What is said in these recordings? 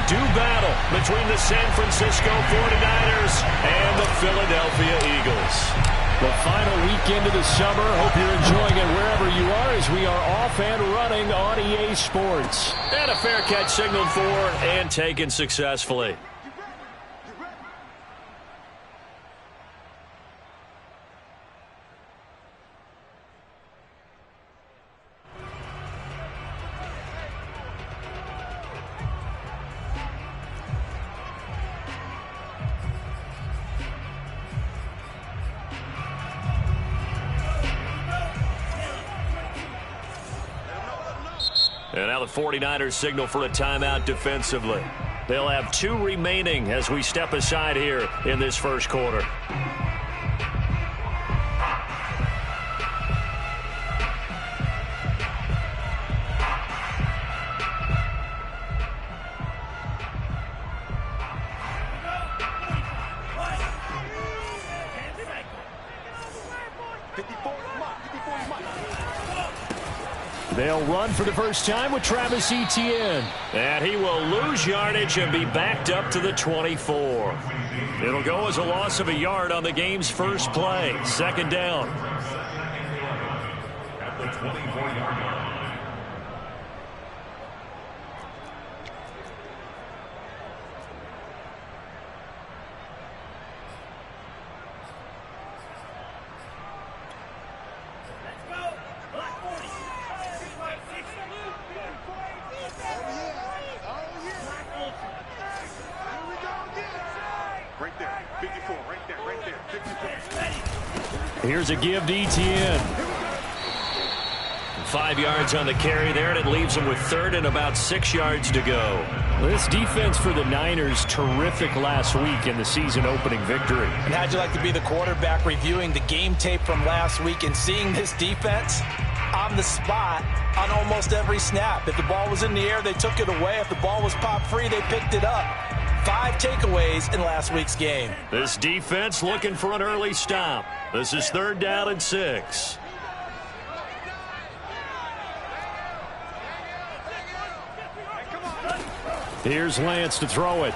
do battle between the San Francisco 49ers and the Philadelphia Eagles. The final weekend of the summer. Hope you're enjoying it wherever you are as we are off and running on EA Sports. And a fair catch signaled for and taken successfully. And now the 49ers signal for a timeout defensively. They'll have 2 remaining as we step aside here in this first quarter. They'll run for the first time with Travis Etienne. And he will lose yardage and be backed up to the 24. It'll go as a loss of a yard on the game's first play. Second down. At the 24-yard line. Here's a give to Etienne. 5 yards on the carry there, and it leaves him with third and about 6 yards to go. This defense for the Niners, terrific last week in the season opening victory. And how'd you like to be the quarterback reviewing the game tape from last week and seeing this defense on the spot on almost every snap? If the ball was in the air, they took it away. If the ball was popped free, they picked it up. 5 takeaways in last week's game. This defense looking for an early stop. This is 3rd down and 6. Here's Lance to throw it.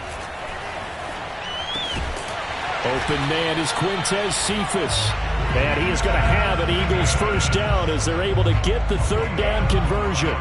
Open man is Quintez Cephus. And he is going to have an Eagles first down as they're able to get the 3rd down conversion.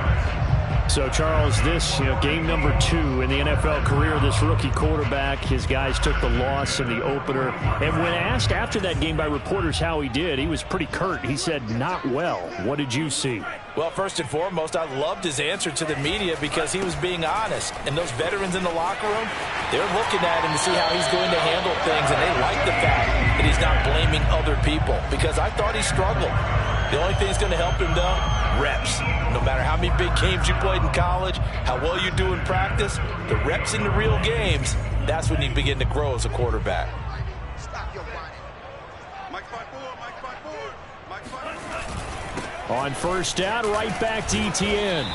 So, Charles, this game number 2 in the NFL career of this rookie quarterback. His guys took the loss in the opener. And when asked after that game by reporters how he did, he was pretty curt. He said, not well. What did you see? Well, first and foremost, I loved his answer to the media because he was being honest. And those veterans in the locker room, they're looking at him to see how he's going to handle things. And they like the fact that he's not blaming other people because I thought he struggled. The only thing that's going to help him, though, reps. No matter how many big games you played in college, how well you do in practice, the reps in the real games, that's when you begin to grow as a quarterback. On first down, right back to Etienne.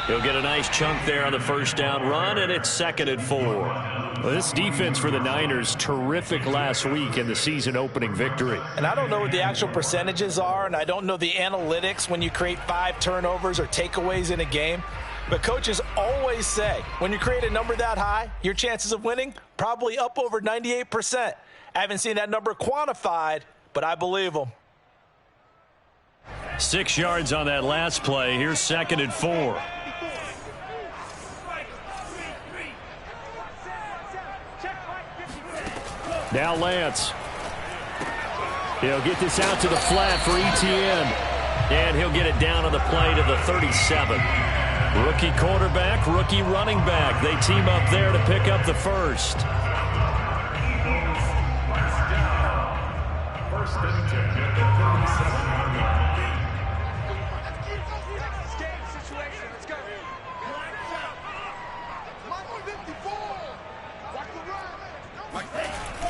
He'll get a nice chunk there on the first down run, and it's 2nd and 4. Well, this defense for the Niners, terrific last week in the season opening victory. And I don't know what the actual percentages are, and I don't know the analytics when you create 5 turnovers or takeaways in a game. But coaches always say, when you create a number that high, your chances of winning probably up over 98%. I haven't seen that number quantified, but I believe them. 6 yards on that last play. Here's 2nd and 4. Now Lance. He'll get this out to the flat for Etienne. And he'll get it down on the play to the 37. Rookie quarterback, rookie running back. They team up there to pick up the first.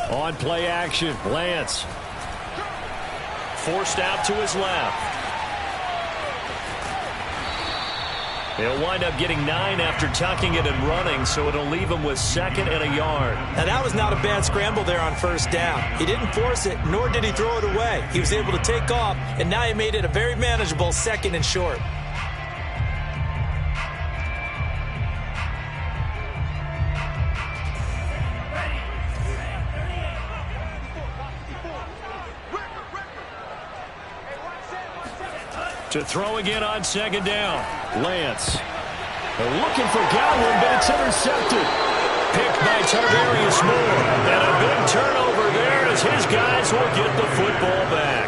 On play action, Lance. Forced out to his left. He'll wind up getting 9 after tucking it and running, so it'll leave him with 2nd and a yard. Now, that was not a bad scramble there on first down. He didn't force it, nor did he throw it away. He was able to take off, and now he made it a very manageable 2nd and short. To throw again on second down. Lance. They're looking for Godwin, but it's intercepted. Picked by Tarvarius Moore. And a big turnover there as his guys will get the football back.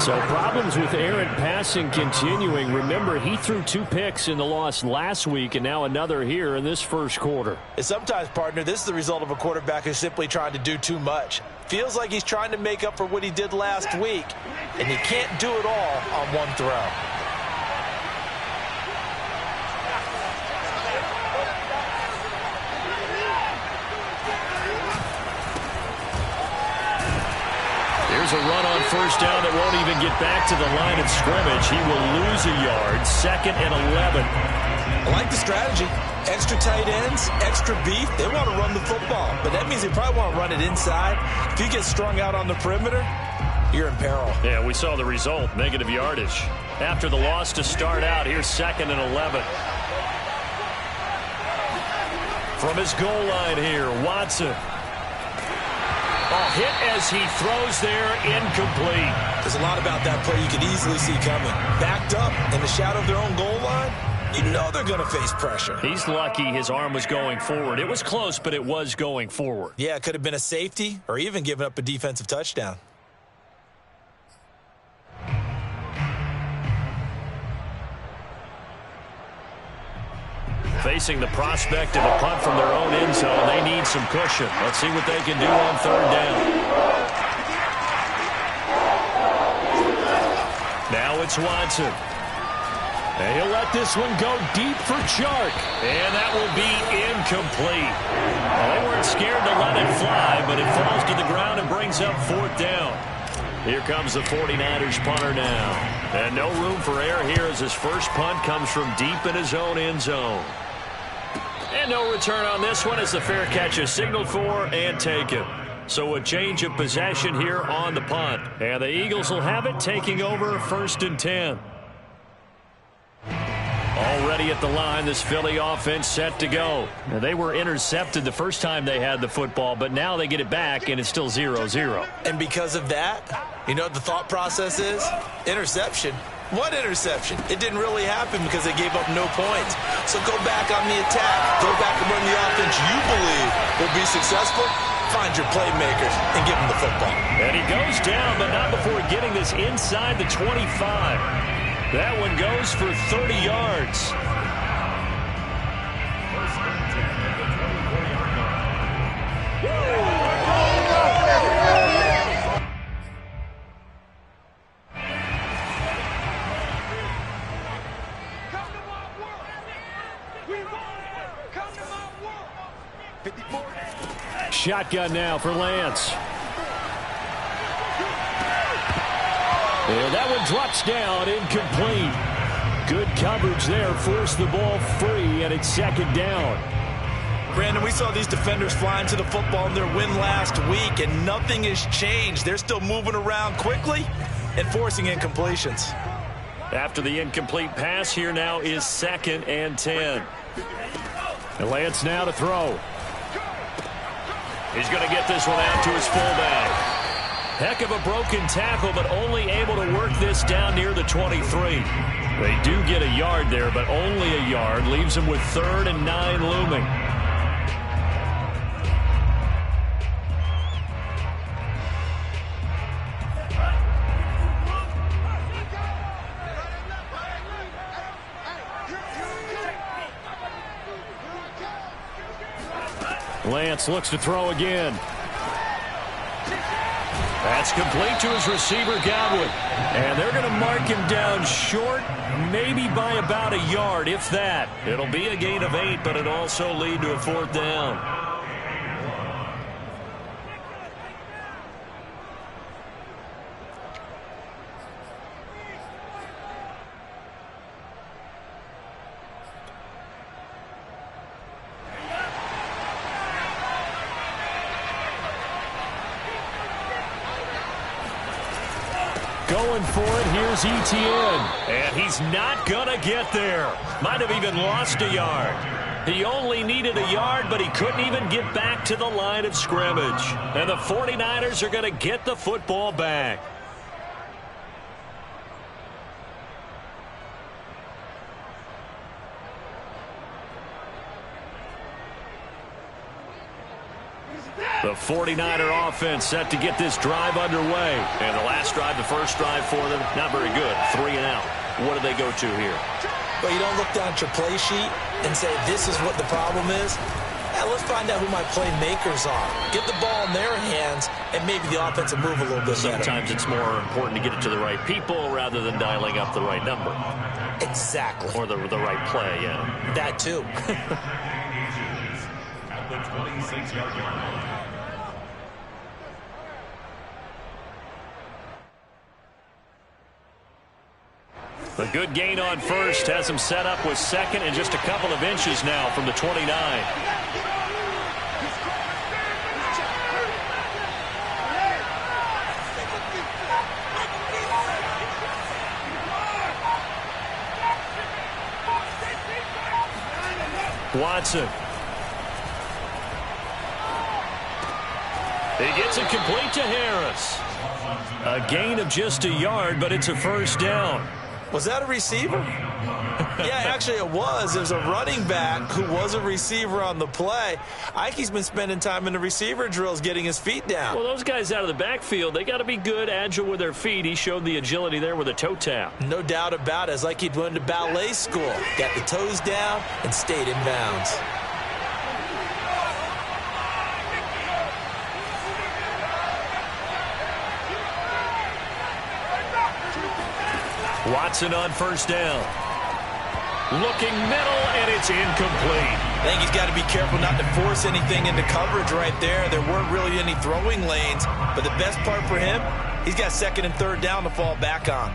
So problems with errant passing continuing. Remember, he threw 2 picks in the loss last week and now another here in this first quarter. And sometimes, partner, this is the result of a quarterback who's simply trying to do too much. Feels like he's trying to make up for what he did last week, and he can't do it all on one throw. Here's a run on first down that won't even get back to the line of scrimmage. He will lose a yard. 2nd and 11. I like the strategy. Extra tight ends, extra beef. They want to run the football, but that means they probably want to run it inside. If you get strung out on the perimeter, you're in peril. Yeah, we saw the result. Negative yardage. After the loss to start out, here's 2nd and 11. From his goal line here, Watson. Hit as he throws there, incomplete. There's a lot about that play you could easily see coming. Backed up in the shadow of their own goal line, you know they're going to face pressure. He's lucky his arm was going forward. It was close, but it was going forward. Yeah, it could have been a safety or even given up a defensive touchdown. Facing the prospect of a punt from their own end zone, they need some cushion. Let's see what they can do on 3rd down. Now it's Watson. And he'll let this one go deep for Chark. And that will be incomplete. Well, they weren't scared to let it fly, but it falls to the ground and brings up 4th down. Here comes the 49ers punter now. And no room for error here as his first punt comes from deep in his own end zone. And no return on this one as the fair catch is signaled for and taken. So a change of possession here on the punt. And the Eagles will have it, taking over 1st and 10. Already at the line, this Philly offense set to go. Now, they were intercepted the first time they had the football, but now they get it back, and it's still 0-0. And because of that, you know what the thought process is? Interception. What interception? It didn't really happen because they gave up no points. So go back on the attack. Go back and run the offense you believe will be successful. Find your playmakers and give them the football. And he goes down, but not before getting this inside the 25. That one goes for 30 yards. Shotgun now for Lance. And that one drops down, incomplete. Good coverage there, forced the ball free, and it's 2nd down. Brandon, we saw these defenders flying to the football in their win last week, and nothing has changed. They're still moving around quickly and forcing incompletions. After the incomplete pass, here now is 2nd and 10. And Lance now to throw. He's going to get this one out to his fullback. Heck of a broken tackle, but only able to work this down near the 23. They do get a yard there, but only a yard. Leaves him with 3rd and 9 looming. Lance looks to throw again. That's complete to his receiver, Godwin. And they're going to mark him down short, maybe by about a yard, if that. It'll be a gain of 8, but it'll also lead to a 4th down. Going for it, here's Etienne. And he's not going to get there. Might have even lost a yard. He only needed a yard, but he couldn't even get back to the line of scrimmage. And the 49ers are going to get the football back. The 49er offense set to get this drive underway. And the last drive, the first drive for them, not very good. 3 and out. What do they go to here? Well, you don't look down at your play sheet and say, this is what the problem is. Now, let's find out who my playmakers are. Get the ball in their hands, and maybe the offense will move a little bit better. Sometimes it's more important to get it to the right people rather than dialing up the right number. Exactly. Or the right play, yeah. That, too. At the 26-yard line. A good gain on first has him set up with second and just a couple of inches now from the 29. Watson. He gets it complete to Harris. A gain of just a yard, but it's a first down. Was that a receiver? Yeah, actually it was. It was a running back who was a receiver on the play. Ike's been spending time in the receiver drills getting his feet down. Well, those guys out of the backfield, they got to be good, agile with their feet. He showed the agility there with a toe tap. No doubt about it. It's like he'd went to ballet school. Got the toes down and stayed in bounds. Watson on first down. Looking middle, and it's incomplete. I think he's got to be careful not to force anything into coverage right there. There weren't really any throwing lanes, but the best part for him, he's got second and third down to fall back on.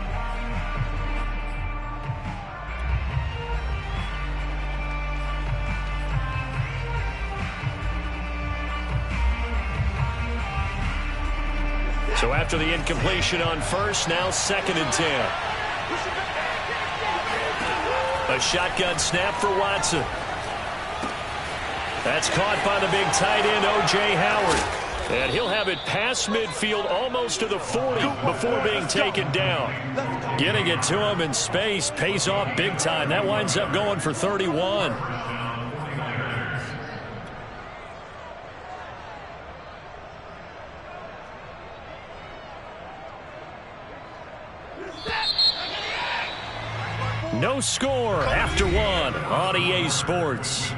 So after the incompletion on first, now second and 10. A shotgun snap for Watson. That's caught by the big tight end, O.J. Howard. And he'll have it past midfield almost to the 40 before being taken down. Getting it to him in space pays off big time. That winds up going for 31. No score after one on EA Sports.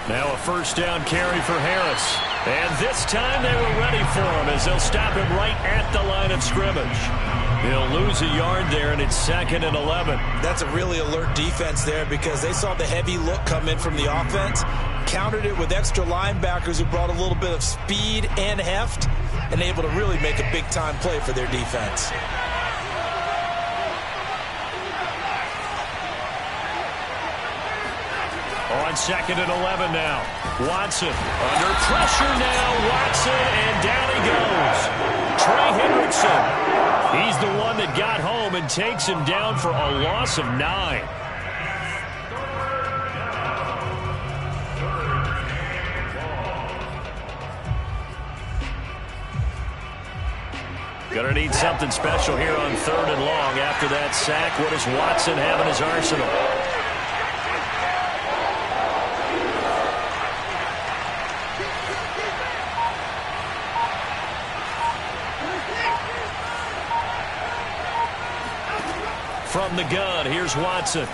Now a first down carry for Harris. And this time they were ready for him as they'll stop him right at the line of scrimmage. He'll lose a yard there, and it's second and 11. That's a really alert defense there because they saw the heavy look come in from the offense, countered it with extra linebackers who brought a little bit of speed and heft, and able to really make a big-time play for their defense. On second and 11 now. Watson under pressure now. Watson, and down he goes. Trey Hendrickson. He's the one that got home and takes him down for a loss of 9. Gonna need something special here on third and long after that sack. What does Watson have in his arsenal? From the gun, here's Watson.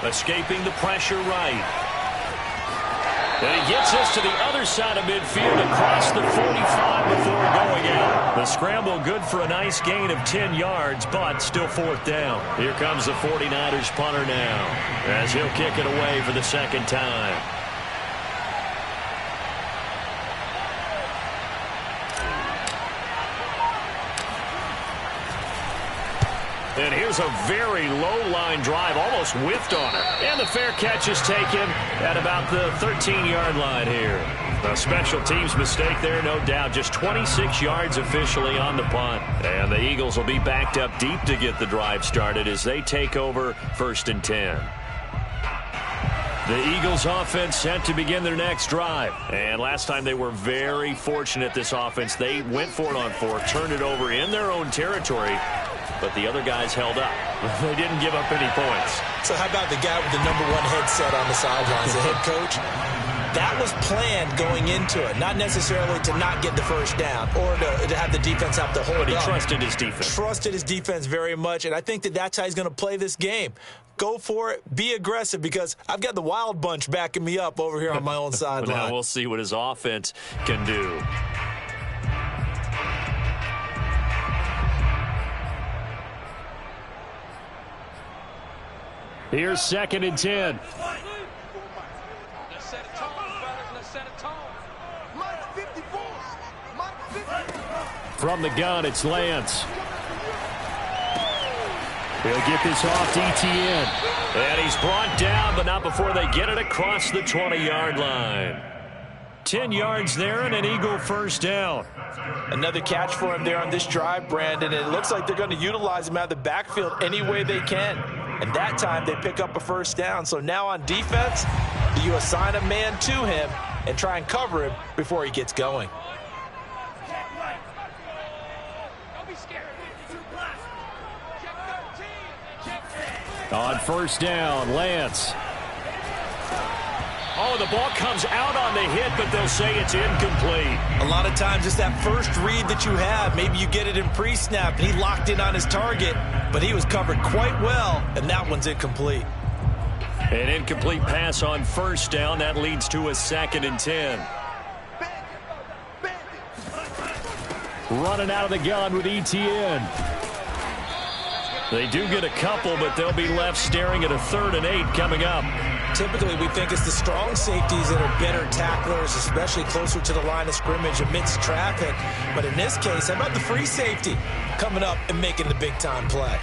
Escaping the pressure right. And he gets us to the other side of midfield across the 45 before going out. The scramble good for a nice gain of 10 yards, but still fourth down. Here comes the 49ers punter now as he'll kick it away for the second time. And here's a very low-line drive, almost whiffed on it. And the fair catch is taken at about the 13-yard line here. A special teams mistake there, no doubt. Just 26 yards officially on the punt. And the Eagles will be backed up deep to get the drive started as they take over first and 10. The Eagles offense set to begin their next drive. And last time they were very fortunate, this offense. They went for it on fourth, turned it over in their own territory, but the other guys held up. They didn't give up any points. So how about the guy with the #1 headset on the sidelines, the head coach? That was planned going into it, not necessarily to not get the first down or to have the defense have to hold But he up. trusted his defense. Trusted his defense very much, and I think that's how he's going to play this game. Go for it. Be aggressive, because I've got the Wild Bunch backing me up over here on my own sideline. Now we'll see what his offense can do. Here's 2nd and 10. From the gun, it's Lance. He'll get this off to Etienne. And he's brought down, but not before they get it across the 20-yard line. 10 yards there and an Eagle first down. Another catch for him there on this drive, Brandon. And it looks like they're going to utilize him out of the backfield any way they can. And that time they pick up a first down. So now on defense, you assign a man to him and try and cover him before he gets going. On first down, Lance. Oh, the ball comes out on the hit, but they'll say it's incomplete. A lot of times it's that first read that you have. Maybe you get it in pre-snap, and he locked in on his target, but he was covered quite well, and that one's incomplete. An incomplete pass on first down. That leads to a 2nd and 10. Running out of the gun with Etienne. They do get a couple, but they'll be left staring at a 3rd and 8 coming up. Typically, we think it's the strong safeties that are better tacklers, especially closer to the line of scrimmage amidst traffic. But in this case, how about the free safety coming up and making the big-time play?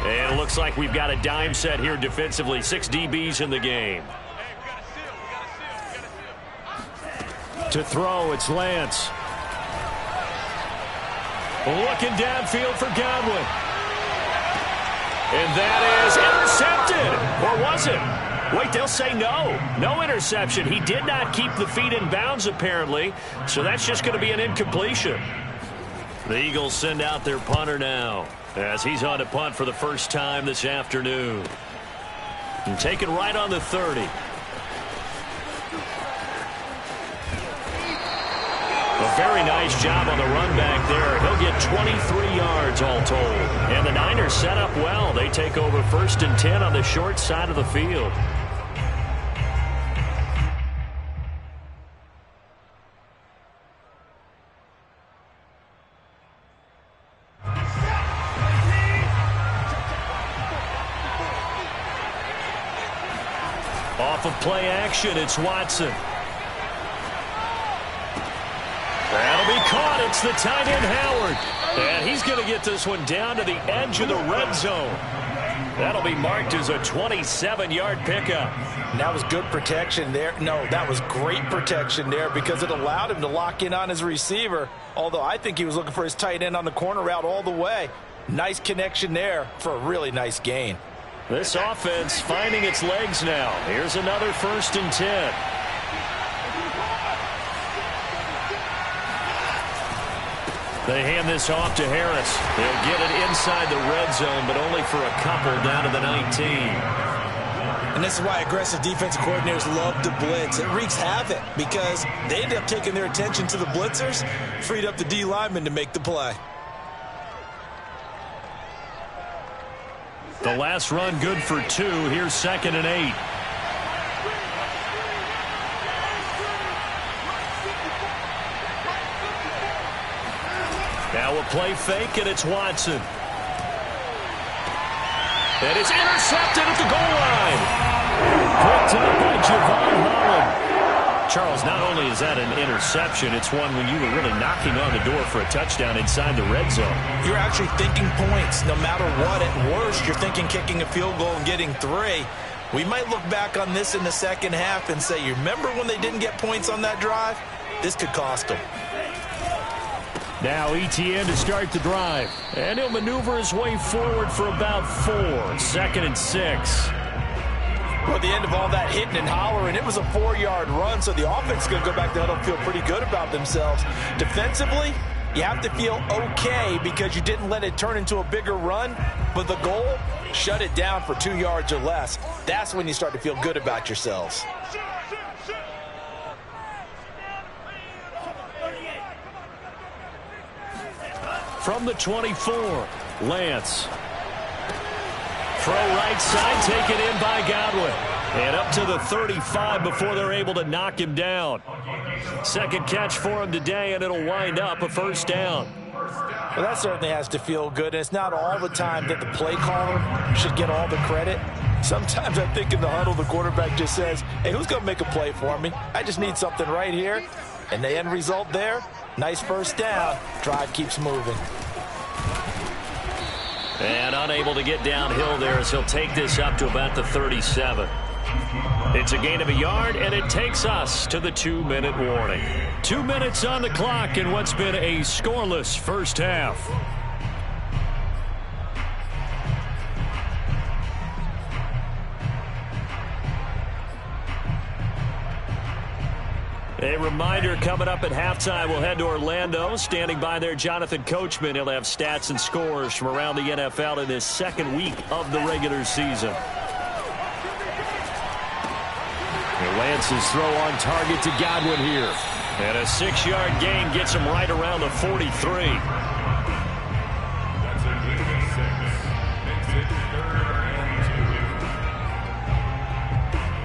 And it looks like we've got a dime set here defensively. 6 DBs in the game. To throw, it's Lance. Looking downfield for Godwin. And that is intercepted. Or was it? Wait, they'll say no. No interception. He did not keep the feet in bounds, apparently. So that's just going to be an incompletion. The Eagles send out their punter now, as he's on to punt for the first time this afternoon. And taken right on the 30. A very nice job on the run back there. He'll get 23 yards all told. And the Niners set up well. They take over 1st and 10 on the short side of the field. Off of play action, it's Watson. That'll be caught. It's the tight end, Howard. And he's going to get this one down to the edge of the red zone. That'll be marked as a 27-yard pickup. And that was good protection there. No, that was great protection there, because it allowed him to lock in on his receiver, although I think he was looking for his tight end on the corner route all the way. Nice connection there for a really nice gain. This offense finding its legs now. Here's another 1st and 10. They hand this off to Harris. They'll get it inside the red zone, but only for a couple down to the 19. And this is why aggressive defensive coordinators love to blitz. It wreaks havoc because they end up taking their attention to the blitzers, freed up the D lineman to make the play. The last run good for 2. Here's 2nd and 8. Now a play fake, and it's Watson. And it's intercepted at the goal line. Picked up by Javon Holland. Charles, not only is that an interception, it's one when you were really knocking on the door for a touchdown inside the red zone. You're actually thinking points. No matter what, at worst, you're thinking kicking a field goal and getting 3. We might look back on this in the second half and say, you remember when they didn't get points on that drive? This could cost them. Now Etienne to start the drive. And he'll maneuver his way forward for about 4. 2nd and 6. Well, at the end of all that hitting and hollering, it was a 4-yard run, so the offense is going to go back to huddle and feel pretty good about themselves. Defensively, you have to feel okay because you didn't let it turn into a bigger run, but the goal, shut it down for 2 yards or less. That's when you start to feel good about yourselves. From the 24, Lance. Throw right side, taken in by Godwin. And up to the 35 before they're able to knock him down. Second catch for him today, and it'll wind up a first down. Well, that certainly has to feel good. And it's not all the time that the play caller should get all the credit. Sometimes I think in the huddle, the quarterback just says, hey, who's going to make a play for me? I just need something right here. And the end result there, nice first down. Drive keeps moving. And unable to get downhill there as he'll take this up to about the 37. It's a gain of a yard, and it takes us to the 2-minute warning. 2 minutes on the clock in what's been a scoreless first half. A reminder, coming up at halftime, we'll head to Orlando. Standing by there, Jonathan Coachman. He'll have stats and scores from around the NFL in this second week of the regular season. And Lance's throw on target to Godwin here. And a 6-yard gain gets him right around the 43.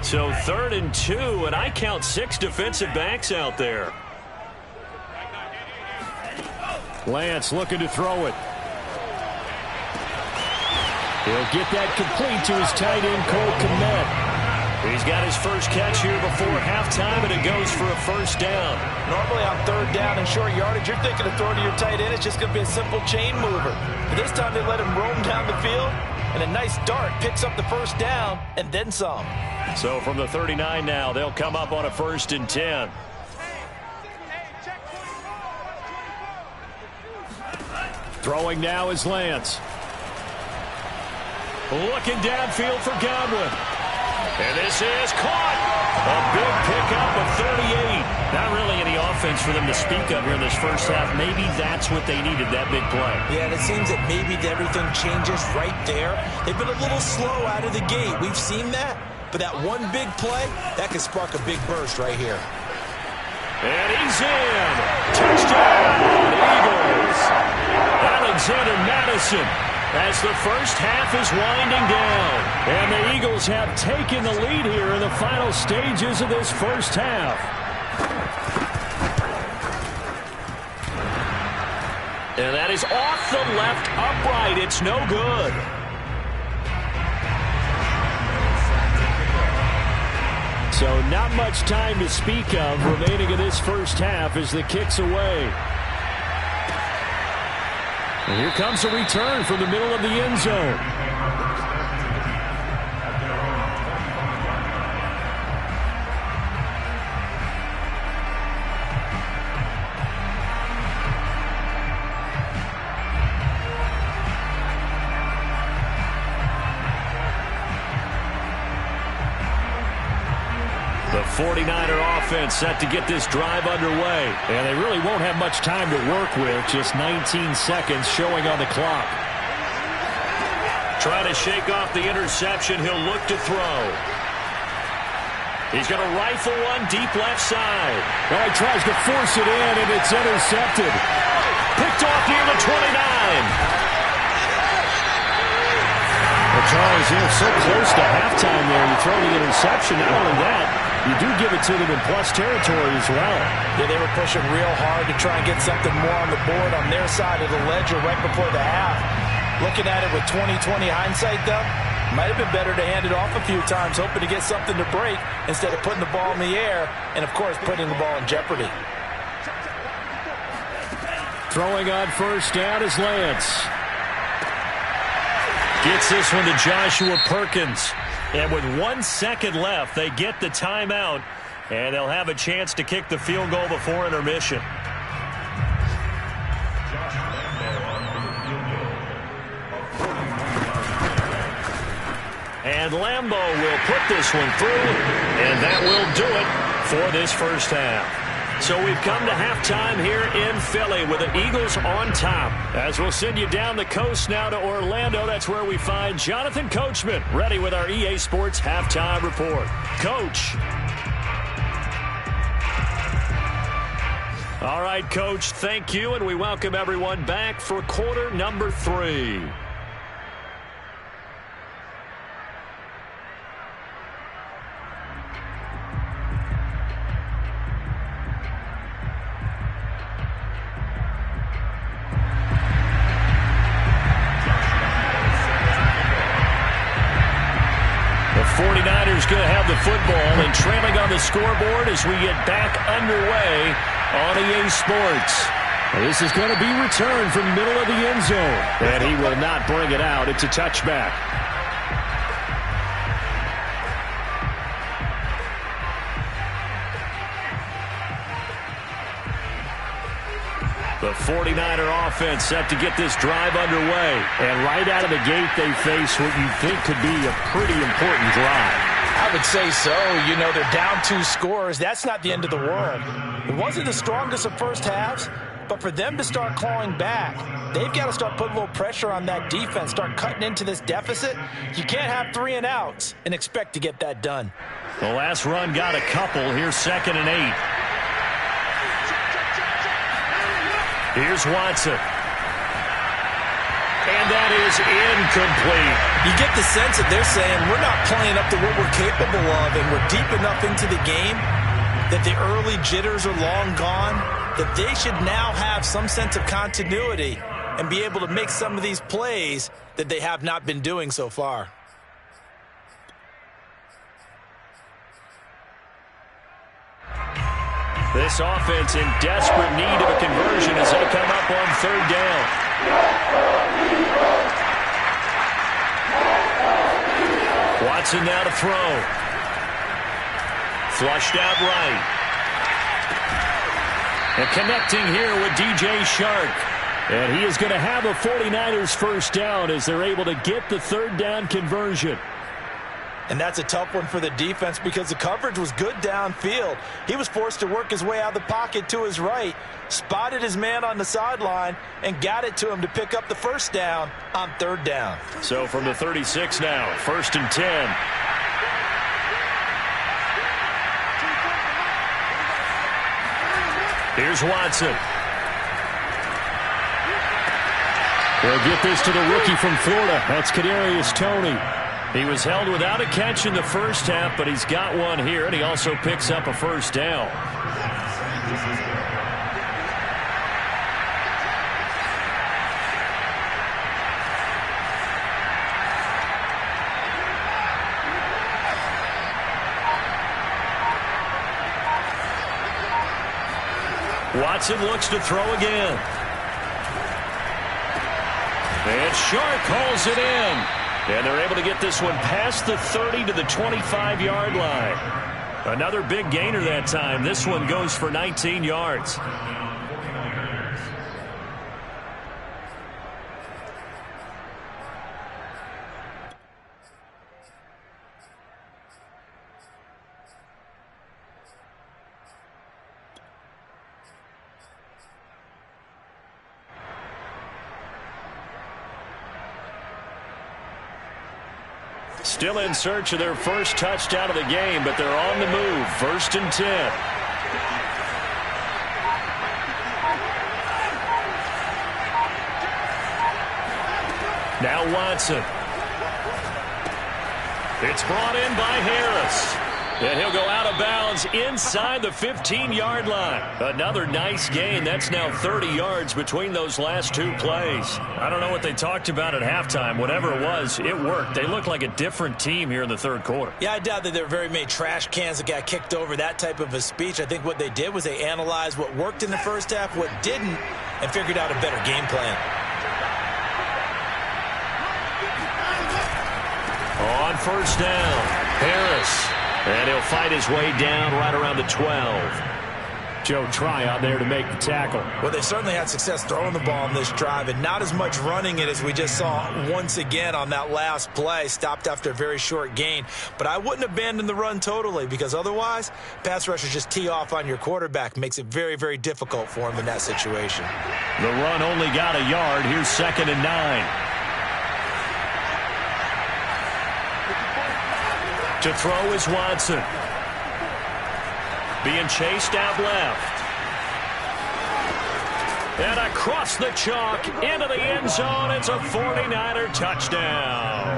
So 3rd and 2, and I count 6 defensive backs out there. Lance looking to throw it. He'll get that complete to his tight end, Cole Kmet. He's got his first catch here before halftime, and it goes for a first down. Normally on 3rd down and short yardage, you're thinking of throwing to your tight end. It's just going to be a simple chain mover. But this time they let him roam down the field, and a nice dart picks up the first down and then some. So from the 39 now, they'll come up on a 1st and 10. Throwing now is Lance. Looking downfield for Godwin. And this is caught. A big pickup of 38. Not really any offense for them to speak of here in this first half. Maybe that's what they needed, that big play. Yeah, and it seems that maybe everything changes right there. They've been a little slow out of the gate. We've seen that. But that one big play, that can spark a big burst right here. And he's in. Touchdown, Eagles. Alexander Mattison as the first half is winding down. And the Eagles have taken the lead here in the final stages of this first half. And that is off the left upright. It's no good. So not much time to speak of remaining in this first half as the kick's away. And here comes a return from the middle of the end zone. The 49er offense set to get this drive underway. And they really won't have much time to work with. Just 19 seconds showing on the clock. Trying to shake off the interception. He'll look to throw. He's going to rifle one deep left side. Well, he tries to force it in, and it's intercepted. Picked off near the 29. Well, Charles, so close to halftime there. You throw the interception. Not only that, you do give it to them in plus territory as well. Yeah, they were pushing real hard to try and get something more on the board on their side of the ledger right before the half. Looking at it with 20/20 hindsight, though, might have been better to hand it off a few times, hoping to get something to break instead of putting the ball in the air and, of course, putting the ball in jeopardy. Throwing on first down is Lance. Gets this one to Joshua Perkins. And with 1 second left, they get the timeout, and they'll have a chance to kick the field goal before intermission. And Lambo will put this one through, and that will do it for this first half. So we've come to halftime here in Philly with the Eagles on top. As we'll send you down the coast now to Orlando, that's where we find Jonathan Coachman ready with our EA Sports Halftime Report. Coach. All right, Coach, thank you, and we welcome everyone back for quarter number 3. The 49ers going to have the football and trailing on the scoreboard as we get back underway on EA Sports. This is going to be returned from the middle of the end zone. And he will not bring it out. It's a touchback. The 49er offense set to get this drive underway. And right out of the gate, they face what you think could be a pretty important drive. I would say so. You know, they're down 2 scores. That's not the end of the world. It wasn't the strongest of first halves, but for them to start clawing back, they've got to start putting a little pressure on that defense, start cutting into this deficit. You can't have 3 and outs and expect to get that done. The last run got a couple. Here's 2nd and 8. Here's Watson. And that is incomplete. You get the sense that they're saying we're not playing up to what we're capable of, and we're deep enough into the game that the early jitters are long gone, that they should now have some sense of continuity and be able to make some of these plays that they have not been doing so far. This offense in desperate need of a conversion as they come up on 3rd down. Watson now to throw. Flushed out right. And connecting here with DJ Chark. And he is going to have a 49ers first down as they're able to get the 3rd down conversion. And that's a tough one for the defense because the coverage was good downfield. He was forced to work his way out of the pocket to his right, spotted his man on the sideline, and got it to him to pick up the first down on 3rd down. So from the 36 now, 1st and 10. Here's Watson. They'll get this to the rookie from Florida. That's Kadarius Toney. He was held without a catch in the first half, but he's got one here, and he also picks up a first down. Watson looks to throw again. And Chark calls it in. And they're able to get this one past the 30 to the 25-yard line. Another big gainer that time. This one goes for 19 yards. Still in search of their first touchdown of the game, but they're on the move. 1st and 10. Now Watson. It's brought in by Harris. And he'll go out of bounds inside the 15-yard line. Another nice gain. That's now 30 yards between those last 2 plays. I don't know what they talked about at halftime. Whatever it was, it worked. They look like a different team here in the 3rd quarter. Yeah, I doubt that there were very many trash cans that got kicked over, that type of a speech. I think what they did was they analyzed what worked in the first half, what didn't, and figured out a better game plan. On 1st down, Harris. And he'll fight his way down right around the 12. Joe Tryon there to make the tackle. Well, they certainly had success throwing the ball in this drive and not as much running it as we just saw once again on that last play. Stopped after a very short gain. But I wouldn't abandon the run totally because otherwise, pass rushers just tee off on your quarterback. Makes it very, very difficult for him in that situation. The run only got a yard. Here's 2nd and 9. To throw is Watson. Being chased out left. And across the chalk into the end zone. It's a 49er touchdown.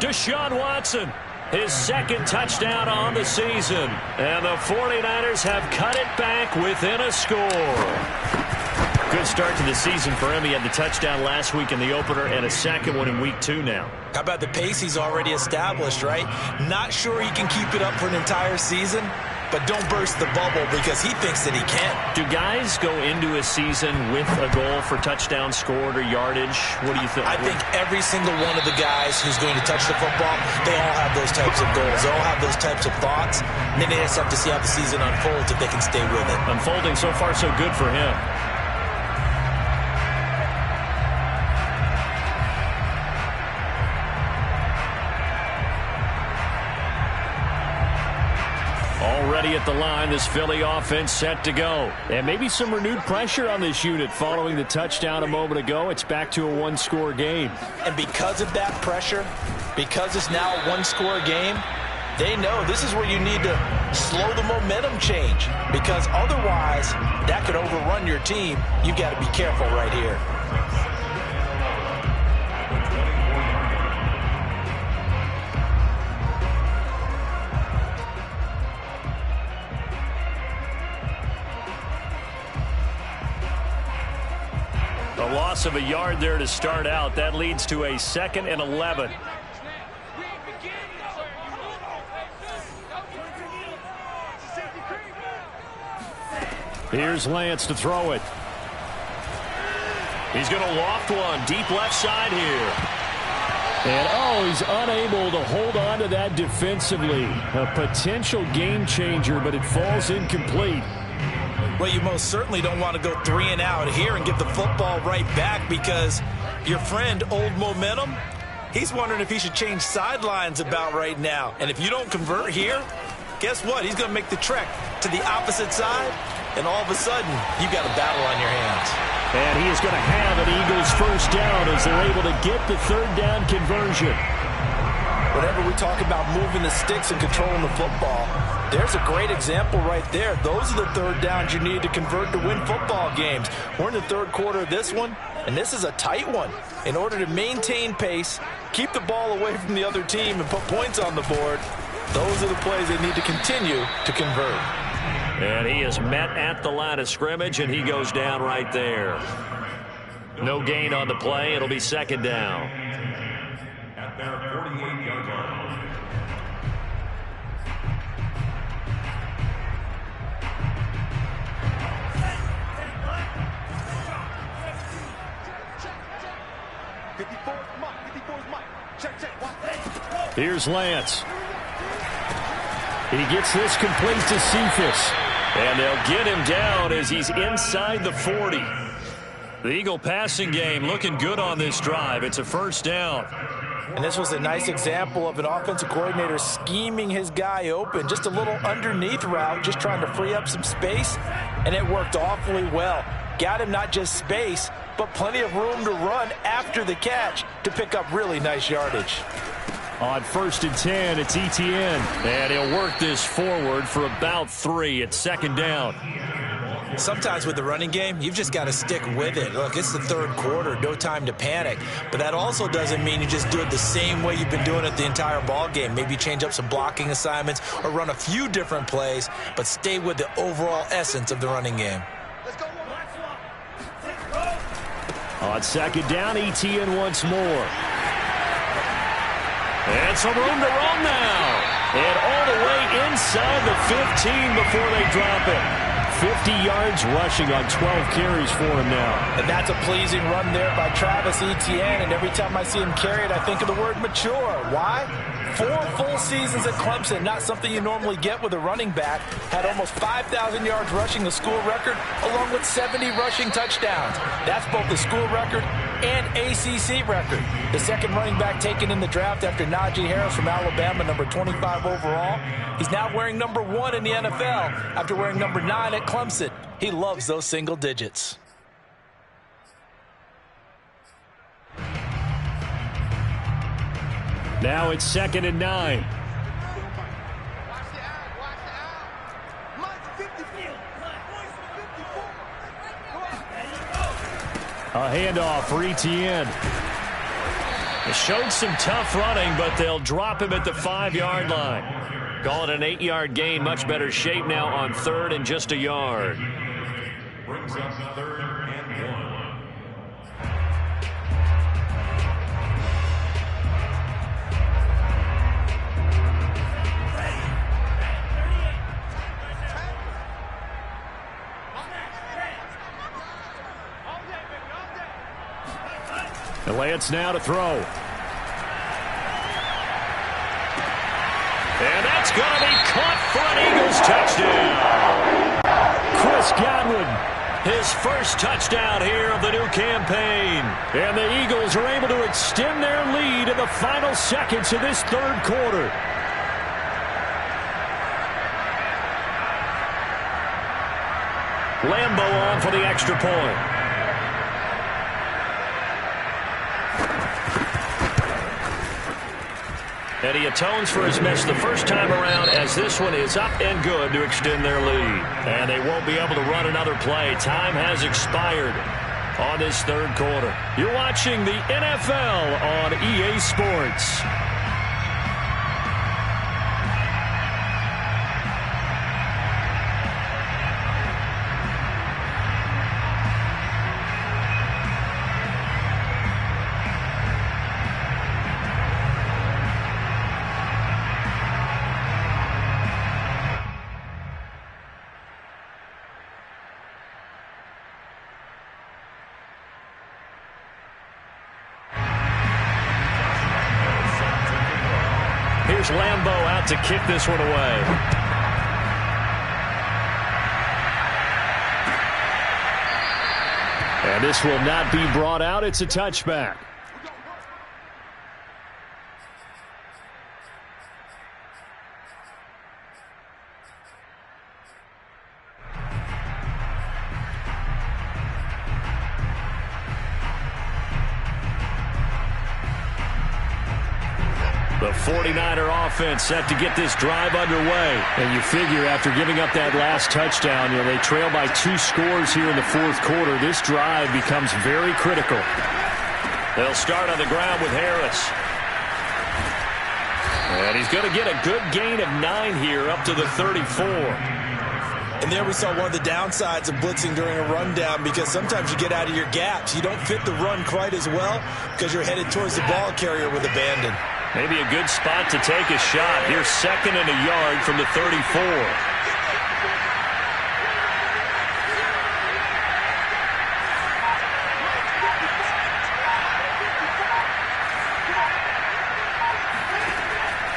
Deshaun Watson, his 2nd touchdown on the season. And the 49ers have cut it back within a score. Good start to the season for him. He had the touchdown last week in the opener and a 2nd one in week 2 now. How about the pace he's already established, right? Not sure he can keep it up for an entire season, but don't burst the bubble because he thinks that he can. Do guys go into a season with a goal for touchdown scored or yardage? What do you think? I think every single one of the guys who's going to touch the football, they all have those types of goals. They all have those types of thoughts. And then they just have to see how the season unfolds if they can stay with it. Unfolding so far so good for him. Already at the line, this Philly offense set to go. And maybe some renewed pressure on this unit following the touchdown a moment ago. It's back to a one-score game. And because of that pressure, because it's now a one-score game, they know this is where you need to slow the momentum change. Because otherwise, that could overrun your team. You've got to be careful right here. A loss of a yard there to start out. That leads to a 2nd and 11. Here's Lance to throw it. He's going to loft one deep left side here. And, he's unable to hold on to that defensively. A potential game changer, but it falls incomplete. Well, you most certainly don't want to go 3 and out here and give the football right back because your friend, Old Momentum, he's wondering if he should change sidelines about right now. And if you don't convert here, guess what? He's going to make the trek to the opposite side, and all of a sudden, you've got a battle on your hands. And he is going to have an Eagles first down as they're able to get the 3rd down conversion. Whenever we talk about moving the sticks and controlling the football, there's a great example right there. Those are the 3rd downs you need to convert to win football games. We're in the 3rd quarter of this one, and this is a tight one. In order to maintain pace, keep the ball away from the other team, and put points on the board, those are the plays they need to continue to convert. And he is met at the line of scrimmage, and he goes down right there. No gain on the play. It'll be 2nd down. At their 48-yard line. Here's Lance. He gets this complete to Cephas. And they'll get him down as he's inside the 40. The Eagle passing game looking good on this drive. It's a first down. And this was a nice example of an offensive coordinator scheming his guy open. Just a little underneath route, just trying to free up some space. And it worked awfully well. Got him not just space, but plenty of room to run after the catch to pick up really nice yardage. On 1st and 10, it's Etienne. And he'll work this forward for about 3. It's 2nd down. Sometimes with the running game, you've just got to stick with it. Look, it's the 3rd quarter, no time to panic. But that also doesn't mean you just do it the same way you've been doing it the entire ball game. Maybe change up some blocking assignments or run a few different plays, but stay with the overall essence of the running game. On 2nd down, Etienne once more. And some room to run now. And all the way inside the 15 before they drop it. 50 yards rushing on 12 carries for him now. And that's a pleasing run there by Travis Etienne. And every time I see him carry it, I think of the word mature. Why? 4 full seasons at Clemson, not something you normally get with a running back. Had almost 5,000 yards rushing, the school record, along with 70 rushing touchdowns. That's both the school record and ACC record. The second running back taken in the draft after Najee Harris from Alabama, number 25 overall. He's now wearing number 1 in the NFL after wearing number 9 at Clemson. He loves those single digits. Now it's 2nd and 9. A handoff for Etienne. It showed some tough running, but they'll drop him at the 5-yard line. Call it an 8-yard gain. Much better shape now on 3rd and just a yard. Brings up 3rd and 1. And Lance now to throw. And that's going to be caught for an Eagles touchdown. Chris Godwin, his first touchdown here of the new campaign. And the Eagles are able to extend their lead in the final seconds of this 3rd quarter. Lambo on for the extra point. And he atones for his miss the first time around as this one is up and good to extend their lead. And they won't be able to run another play. Time has expired on this 3rd quarter. You're watching the NFL on EA Sports. Here's Lambo out to kick this one away. And this will not be brought out. It's a touchback. The 49er offense set to get this drive underway. And you figure after giving up that last touchdown, they trail by 2 scores here in the 4th quarter. This drive becomes very critical. They'll start on the ground with Harris. And he's going to get a good gain of 9 here up to the 34. And there we saw one of the downsides of blitzing during a rundown, because sometimes you get out of your gaps. You don't fit the run quite as well because you're headed towards the ball carrier with abandon. Maybe a good spot to take a shot. Here's 2nd and a yard from the 34.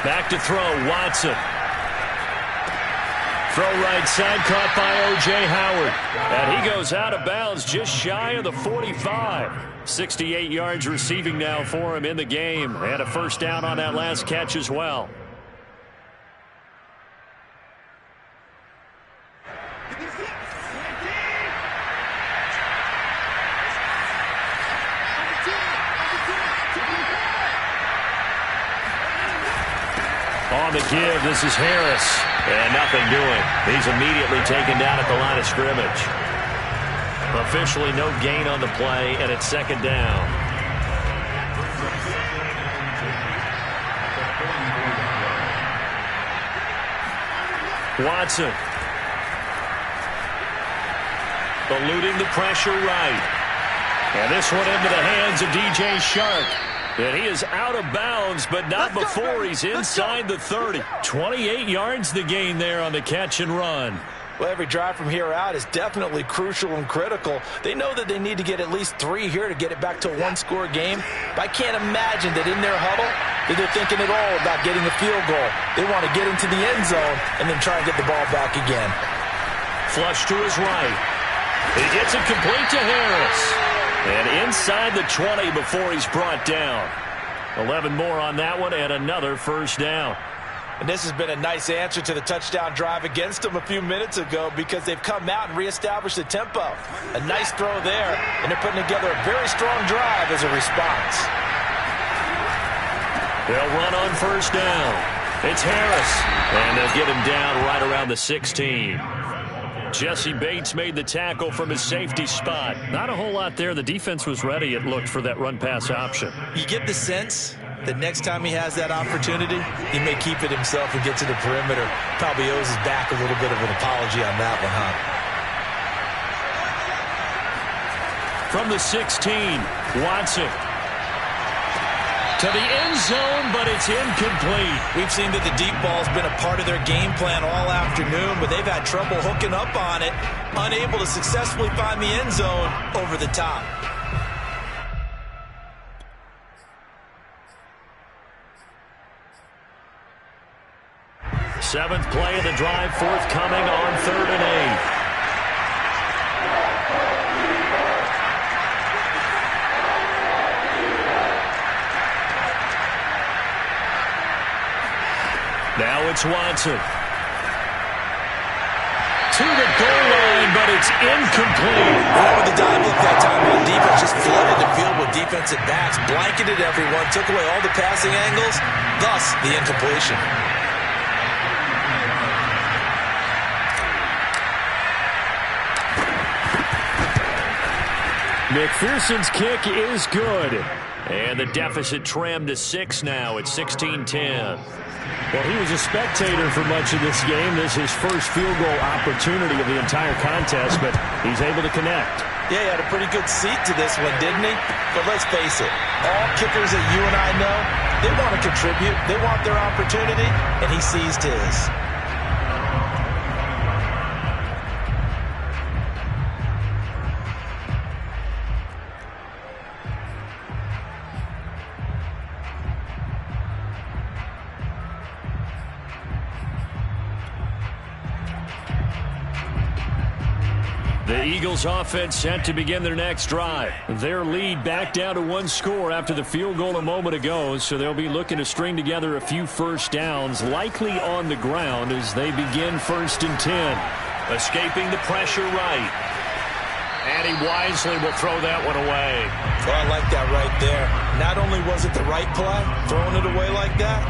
Back to throw, Watson. Throw right side, caught by O.J. Howard. And he goes out of bounds just shy of the 45. 68 yards receiving now for him in the game. And a first down on that last catch as well. On the give, this is Harris. And nothing doing. He's immediately taken down at the line of scrimmage. Officially no gain on the play, and it's 2nd down. Watson. Eluding the pressure right. And this one into the hands of DJ Shark. And he is out of bounds, but not before he's inside the 30. 28 yards the gain there on the catch and run. Well, every drive from here out is definitely crucial and critical. They know that they need to get at least 3 here to get it back to a one-score game. But I can't imagine that in their huddle that they're thinking at all about getting a field goal. They want to get into the end zone and then try and get the ball back again. Flush to his right. He gets it complete to Harris. And inside the 20 before he's brought down. 11 more on that one and another first down. And this has been a nice answer to the touchdown drive against them a few minutes ago because they've come out and reestablished the tempo. A nice throw there, and they're putting together a very strong drive as a response. They'll run on first down. It's Harris, and they'll get him down right around the 16. Jesse Bates made the tackle from his safety spot. Not a whole lot there. The defense was ready, it looked, for that run-pass option. You get the sense that next time he has that opportunity, he may keep it himself and get to the perimeter. Probably owes his back a little bit of an apology on that one, huh? From the 16, Watson. To the end zone, but it's incomplete. We've seen that the deep ball's been a part of their game plan all afternoon, but they've had trouble hooking up on it, unable to successfully find the end zone over the top. Seventh play of the drive forthcoming on 3rd and 8. Now it's Watson. To the goal line, but it's incomplete. Over the dive look that time on defense, just flooded the field with defensive backs, blanketed everyone, took away all the passing angles, thus the incompletion. McPherson's kick is good. And the deficit trimmed to 6 now at 16-10. Well, he was a spectator for much of this game. This is his first field goal opportunity of the entire contest, but he's able to connect. Yeah, he had a pretty good seat to this one, didn't he? But let's face it, all kickers that you and I know, they want to contribute. They want their opportunity, and he seized his. The Eagles offense set to begin their next drive. Their lead back down to 1 score after the field goal a moment ago, so they'll be looking to string together a few first downs, likely on the ground as they begin 1st and 10. Escaping the pressure right. And he wisely will throw that one away. Well, I like that right there. Not only was it the right play, throwing it away like that,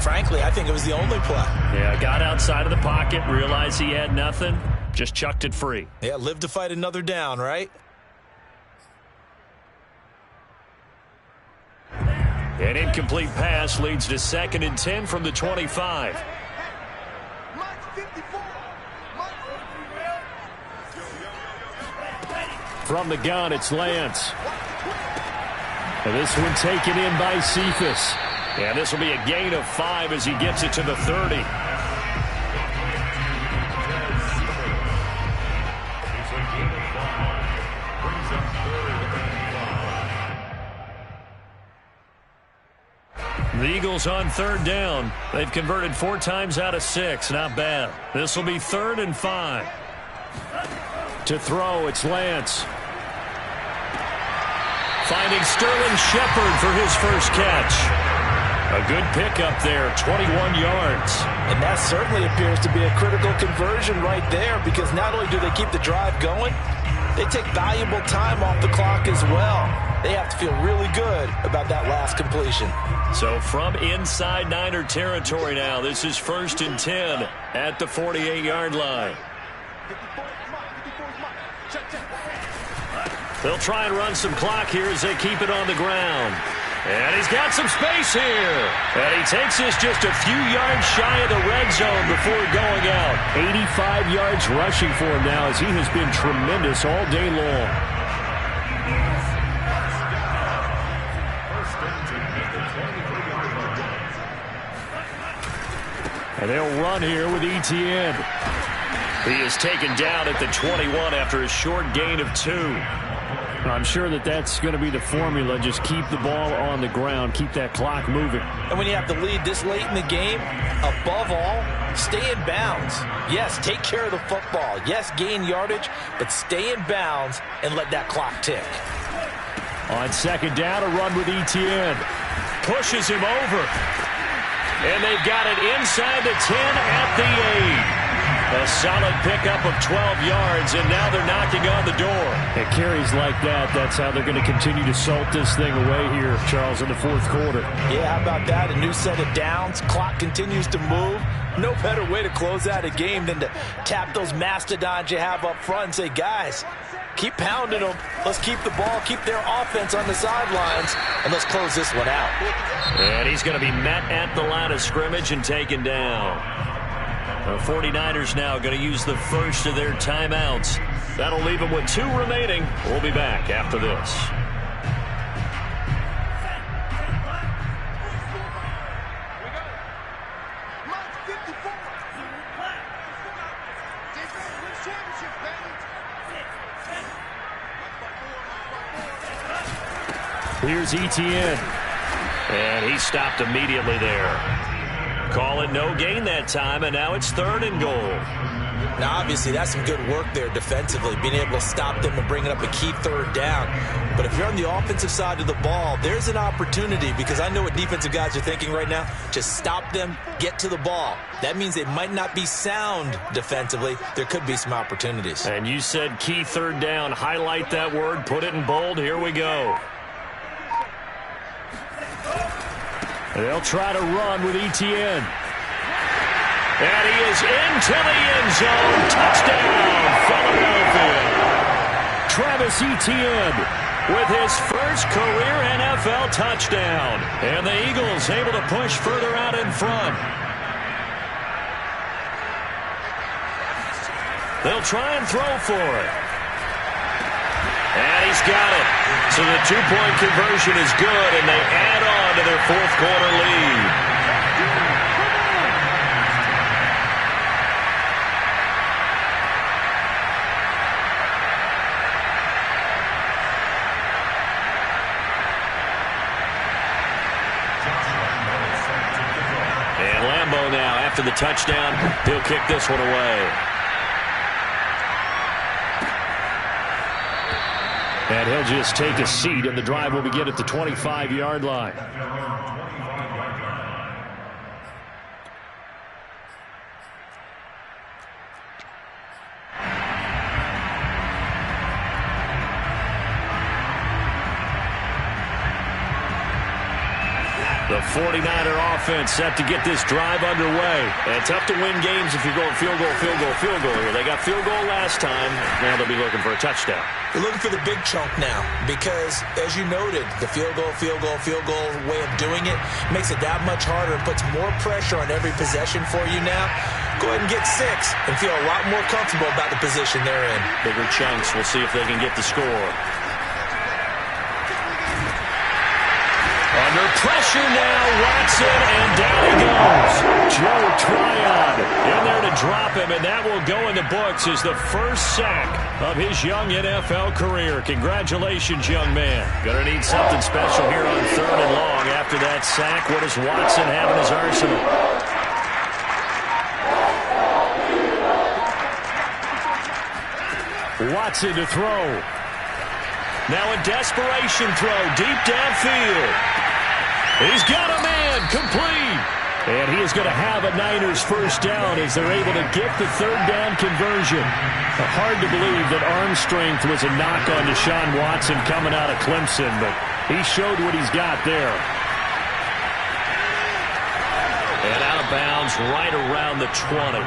frankly, I think it was the only play. Yeah, got outside of the pocket, realized he had nothing. Just chucked it free. Yeah, live to fight another down, right? An incomplete pass leads to 2nd and 10 from the 25. From the gun, it's Lance. And this one taken in by Cephas. And this will be a gain of 5 as he gets it to the 30. The Eagles on 3rd down. They've converted 4 times out of 6. Not bad. This will be 3rd and 5. To throw, it's Lance. Finding Sterling Shepard for his first catch. A good pickup there, 21 yards. And that certainly appears to be a critical conversion right there because not only do they keep the drive going, they take valuable time off the clock as well. They have to feel really good about that last completion. So from inside Niner territory now, this is 1st and 10 at the 48-yard line. They'll try and run some clock here as they keep it on the ground. And he's got some space here. And he takes this just a few yards shy of the red zone before going out. 85 yards rushing for him now as he has been tremendous all day long. And they'll run here with Etienne. He is taken down at the 21 after a short gain of 2. I'm sure that's going to be the formula. Just keep the ball on the ground. Keep that clock moving. And when you have the lead this late in the game, above all, stay in bounds. Yes, take care of the football. Yes, gain yardage, but stay in bounds and let that clock tick. On second down, a run with Etienne. Pushes him over. And they've got it inside the 10 at the 8. A solid pickup of 12 yards, and now they're knocking on the door. At carries like that, that's how they're going to continue to salt this thing away here, Charles, in the fourth quarter. Yeah, how about that? A new set of downs. Clock continues to move. No better way to close out a game than to tap those mastodons you have up front and say, guys, keep pounding them. Let's keep the ball, keep their offense on the sidelines, and let's close this one out. And he's going to be met at the line of scrimmage and taken down. The 49ers now going to use the first of their timeouts. That'll leave them with 2 remaining. We'll be back after this. Here's Etienne. And he stopped immediately there. Call it no gain that time, and now it's 3rd and goal. Now, obviously, that's some good work there defensively, being able to stop them and bringing up a key 3rd down. But if you're on the offensive side of the ball, there's an opportunity, because I know what defensive guys are thinking right now. Just stop them, get to the ball. That means they might not be sound defensively. There could be some opportunities. And you said key 3rd down. Highlight that word, put it in bold. Here we go. They'll try to run with Etienne. And he is into the end zone. Touchdown, Philadelphia. Travis Etienne with his first career NFL touchdown. And the Eagles able to push further out in front. They'll try and throw for it. And he's got it. So the 2-point conversion is good, and they add on to their fourth quarter lead. And Lambeau now, after the touchdown, he'll kick this one away. And he'll just take a seat, and the drive will begin at the 25-yard line. The 49er offense set to get this drive underway. And tough to win games if you're going field goal, field goal, field goal here. They got field goal last time. Now they'll be looking for a touchdown. They're looking for the big chunk now because, as you noted, the field goal way of doing it makes it that much harder and puts more pressure on every possession for you now. Go ahead and get 6 and feel a lot more comfortable about the position they're in. Bigger chunks. We'll see if they can get the score. Under pressure now, Watson, and down he goes. Joe Tryon in there to drop him, and that will go in the books as the first sack of his young NFL career. Congratulations, young man. Gonna need something special here on 3rd and long after that sack. What does Watson have in his arsenal? Watson to throw. Now a desperation throw deep downfield. He's got a man, complete. And he is going to have a Niners first down as they're able to get the 3rd down conversion. Hard to believe that arm strength was a knock on Deshaun Watson coming out of Clemson, but he showed what he's got there. And out of bounds right around the 20.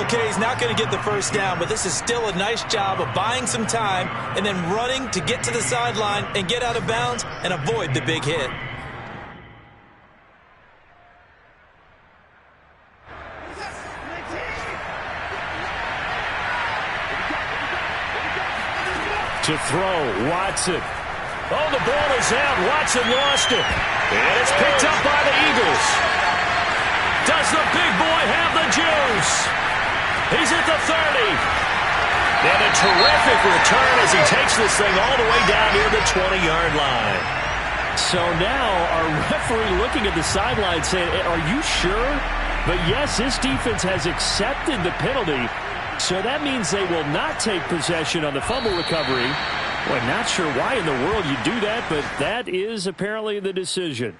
Okay, he's not going to get the first down, but this is still a nice job of buying some time and then running to get to the sideline and get out of bounds and avoid the big hit. To throw, Watson. Oh, the ball is out. Watson lost it. And it's picked up by the Eagles. Does the big boy have the juice? He's at the And a terrific return as he takes this thing all the way down near the 20-yard line. So now our referee looking at the sideline saying, are you sure? But yes, this defense has accepted the penalty. So that means they will not take possession on the fumble recovery. Well, not sure why in the world you do that, but that is apparently the decision.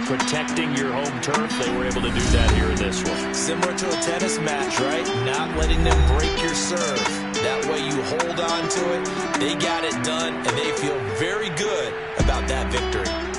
Protecting your home turf, they were able to do that here in this one. Similar to a tennis match, right? Not letting them break your serve. That way you hold on to it. They got it done, and they feel very good about that victory.